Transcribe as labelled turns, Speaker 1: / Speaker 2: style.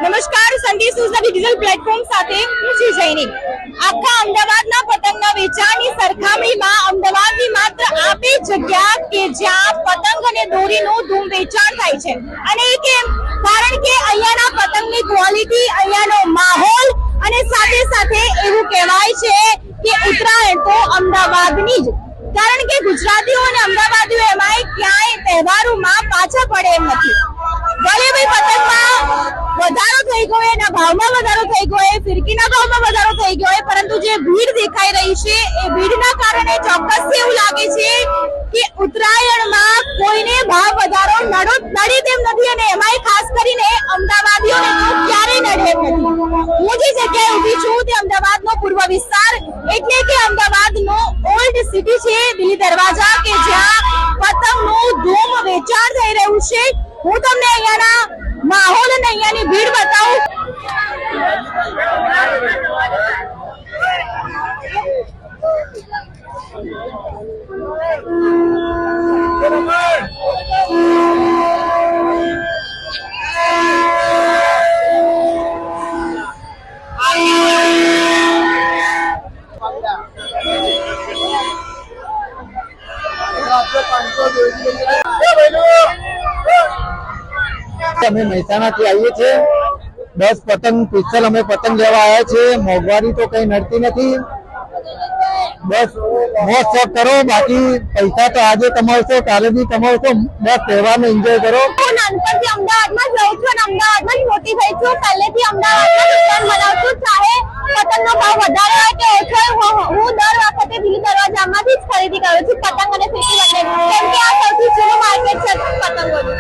Speaker 1: નમસ્કાર, સંદેશ ન્યૂઝના digital platform સાથે હું છું જૈની। આખા અમદાવાદના પતંગના વેચાણની સરખામણીમાં અમદાવાદની માત્ર આ બે જગ્યા કે જ્યાં પતંગ અને દોરીનું ધૂમ વેચાણ થાય છે। અને એ કેમ? કારણ કે અહીંયાના પતંગની ક્વોલિટી, અહીંયાનો માહોલ અને સાથે સાથે એવું કહેવાય છે કે ઉત્તરાયણ તો અમદાવાદની જ, કારણ કે ગુજરાતીઓ અને અમદાવાદીઓ એમાંય ક્યાંય તહેવારોમાં પાછા પડે એમ નથી। ભલે ભાઈ પતંગમાં વધારો થઈ ગયો, એના ભાવમાં વધારો થઈ ગયો, ફિરકીના ભાવમાં વધારો થઈ ગયો, પરંતુ જે ભીડ દેખાઈ રહી છે એ ભીડના કારણે ચોક્કસથી એવું લાગે છે કે ઉત્તરાયણમાં કોઈને ભાવ વધારો નડે તેમ નથી, અને એમાંય ખાસ કરીને અમદાવાદીઓને તો ક્યારેય નડે એમ નથી। હું જે જગ્યાએ ઊભી છું તે અમદાવાદનો પૂર્વ વિસ્તાર એટલે કે અમદાવાદનો ઓલ્ડ સિટી છે, દિલ્હી દરવાજા, કે જ્યાં પતંગનું ધૂમ વેચાણ થઈ રહ્યું છે। હું તમને અહીંયાના માહોલ અને અહીંયાની ભીડ બતાવું।
Speaker 2: અમે મહેસાણાથી આવીએ છીએ। 10 પતંગ પિસ્તલ અમે પતંગ લેવા આવ્યા છીએ। મોંઘવારી તો કઈ નડતી નથી, બસ મોજ શોખ કરો, બાકી પૈસા તો આજે કમાવશો, કાલે બી કમાવશો, બસ તહેવારનો એન્જોય કરો।
Speaker 1: હું નાનપણથી અમદાવાદમાં જ રહું છું અને અમદાવાદમાં જ મોટી થઈ છું। પહેલેથી અમદાવાદમાં ઉત્તરાયણ મનાવું છું, ચાહે પતંગનો ભાવ વધારે હોય કે ઓછો હોય। હું દર વખતે દિલ્હી દરવાજામાંથી જ ખરીદી કરું છું, પતંગ અને ફિરકી બંને, કેમ કે આ સૌથી જૂનું માર્કેટ છે પતંગોનું।